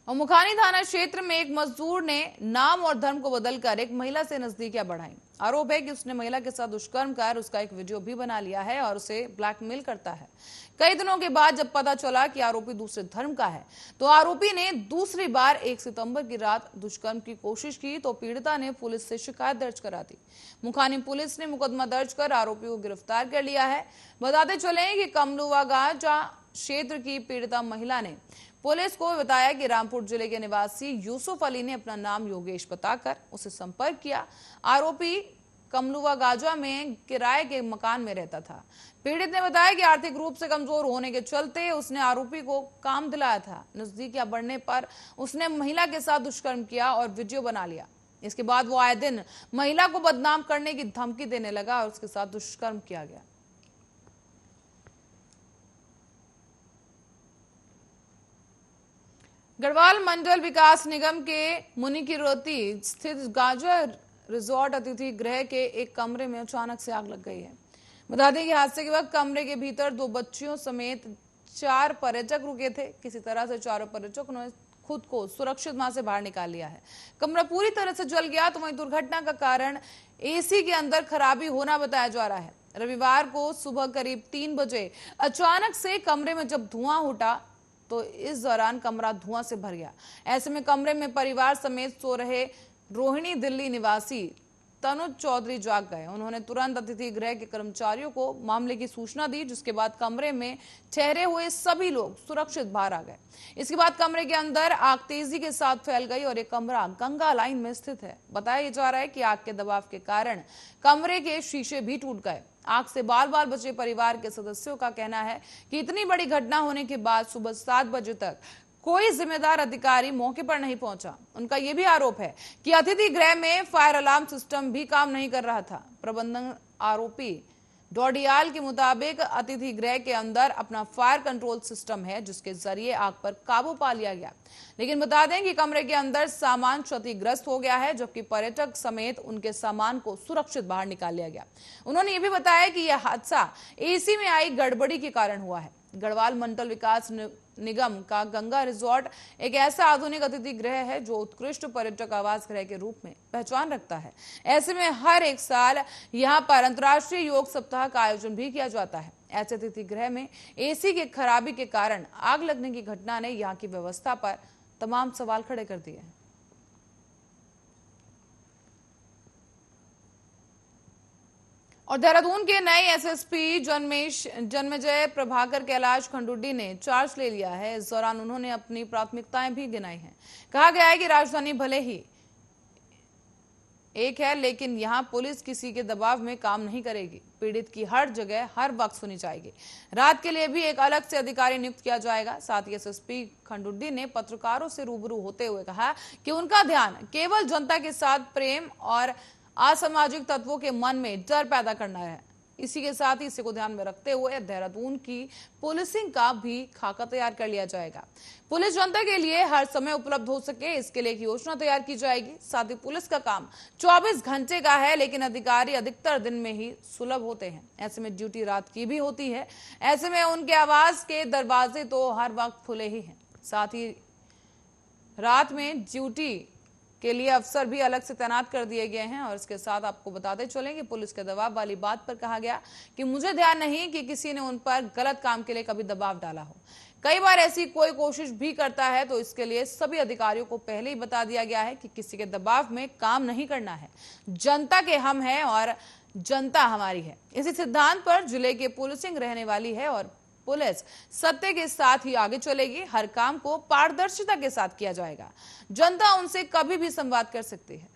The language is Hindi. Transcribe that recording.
और मुखानी थाना क्षेत्र में एक मजदूर ने नाम और धर्म को बदलकर एक महिला से नजदीकियां बढ़ाई। आरोप है कि उसने महिला के साथ दुष्कर्म कर उसका एक वीडियो भी बना लिया है और उसे ब्लैकमेल करता है। कई दिनों के बाद जब पता चला कि आरोपी दूसरे धर्म का है, तो आरोपी ने दूसरी बार 1 सितंबर की रात दुष्कर्म की कोशिश की तो पीड़िता ने पुलिस से शिकायत दर्ज करा दी। मुखानी पुलिस ने मुकदमा दर्ज कर आरोपी को गिरफ्तार कर लिया है। बताते चले कि कमलुवागाजा क्षेत्र की पीड़िता महिला ने पुलिस को बताया कि रामपुर जिले के निवासी यूसुफ अली ने अपना नाम योगेश बताकर उसे संपर्क किया। आरोपी कमलुवागाजा में किराए के मकान में रहता था। पीड़ित ने बताया कि आर्थिक रूप से कमजोर होने के चलते उसने आरोपी को काम दिलाया था। नजदीकियां बढ़ने पर उसने महिला के साथ दुष्कर्म किया और वीडियो बना लिया। इसके बाद वो आए दिन महिला को बदनाम करने की धमकी देने लगा और उसके साथ दुष्कर्म किया गया। गढ़वाल मंडल विकास निगम के मुनिकीरोती स्थित गाजा रिजॉर्ट अतिथि गृह के एक कमरे में अचानक से आग लग गई है। बता दें कि हादसे के वक्त कमरे के भीतर 2 बच्चियों समेत 4 पर्यटक रुके थे। किसी तरह से चारों पर्यटकों ने खुद को सुरक्षित वहां से बाहर निकाल लिया है। कमरा पूरी तरह से जल गया। तो वहीं दुर्घटना का कारण एसी के अंदर खराबी होना बताया जा रहा है। रविवार को सुबह करीब 3 बजे अचानक से कमरे में जब धुआं उठा तो इस दौरान कमरा धुआं से भर गया। ऐसे में कमरे में परिवार समेत सो रहे रोहिणी दिल्ली निवासी तनुज चौधरी जाग गए। उन्होंने तुरंत अतिथि गृह के कर्मचारियों को मामले की सूचना दी, जिसके बाद कमरे में ठहरे हुए सभी लोग सुरक्षित बाहर आ गए। इसके बाद कमरे के अंदर आग तेजी के साथ फैल गई और एक कमरा गंगा लाइन में स्थित है। बताया जा रहा है कि आग के दबाव के कारण कमरे के शीशे भी टूट गए। आग से बाल बाल बचे परिवार के सदस्यों का कहना है कि इतनी बड़ी घटना होने के बाद सुबह 7 बजे तक कोई जिम्मेदार अधिकारी मौके पर नहीं पहुंचा। उनका यह भी आरोप है कि अतिथि गृह में फायर अलार्म सिस्टम भी काम नहीं कर रहा था। प्रबंधन आरोपी डोडियाल के मुताबिक अतिथि गृह के अंदर अपना फायर कंट्रोल सिस्टम है, जिसके जरिए आग पर काबू पा लिया गया। लेकिन बता दें कि कमरे के अंदर सामान क्षतिग्रस्त हो गया है, जबकि पर्यटक समेत उनके सामान को सुरक्षित बाहर निकाल लिया गया। उन्होंने ये भी बताया कि यह हादसा एसी में आई गड़बड़ी के कारण हुआ है। गढ़वाल मंडल विकास निगम का गंगा रिजॉर्ट एक ऐसा आधुनिक अतिथि गृह है जो उत्कृष्ट पर्यटक आवास गृह के रूप में पहचान रखता है। ऐसे में हर एक साल यहाँ पर अंतर्राष्ट्रीय योग सप्ताह का आयोजन भी किया जाता है। ऐसे अतिथि गृह में एसी के खराबी के कारण आग लगने की घटना ने यहाँ की व्यवस्था पर तमाम सवाल खड़े कर दिए हैं। और देहरादून के नए एसएसपी जन्मेजय प्रभाकर कैलाश खंडुड्डी ने चार्ज ले लिया है। इस दौरान उन्होंने अपनी प्राथमिकताएं भी गिनाई हैं। कहा गया है कि राजधानी भले ही एक है, लेकिन यहां पुलिस किसी के दबाव में काम नहीं करेगी। पीड़ित की हर जगह हर वक्त सुनी जाएगी। रात के लिए भी एक अलग से अधिकारी नियुक्त किया जाएगा। साथ ही एसएसपी खंडुड्डी ने पत्रकारों से रूबरू होते हुए कहा कि उनका ध्यान केवल जनता के साथ प्रेम और असामाजिक तत्वों के मन में डर पैदा करना है। इसी के साथ ही इसी को ध्यान में रखते हुए देहरादून की पुलिसिंग का भी खाका तैयार कर लिया जाएगा। पुलिस जनता के लिए हर समय उपलब्ध हो सके, इसके लिए एक योजना तैयार की जाएगी। साथ ही पुलिस का काम 24 घंटे का है, लेकिन अधिकारी अधिकतर दिन में ही सुलभ होते हैं। ऐसे में ड्यूटी रात की भी होती है। ऐसे में उनके आवास के दरवाजे तो हर वक्त खुले ही हैं। साथ ही रात में ड्यूटी के लिए अफसर भी अलग से तैनात कर दिए गए हैं। और इसके साथ आपको बताते चलें कि पुलिस के दबाव वाली बात पर कहा गया कि मुझे ध्यान नहीं कि किसी ने उन पर गलत काम के लिए कभी दबाव डाला हो। कई बार ऐसी कोई कोशिश भी करता है तो इसके लिए सभी अधिकारियों को पहले ही बता दिया गया है कि किसी के दबाव में काम नहीं करना है। जनता के हम हैं और जनता हमारी है। इसी सिद्धांत पर जिले की पुलिसिंग रहने वाली है और पुलिस सत्य के साथ ही आगे चलेगी। हर काम को पारदर्शिता के साथ किया जाएगा। जनता उनसे कभी भी संवाद कर सकती है।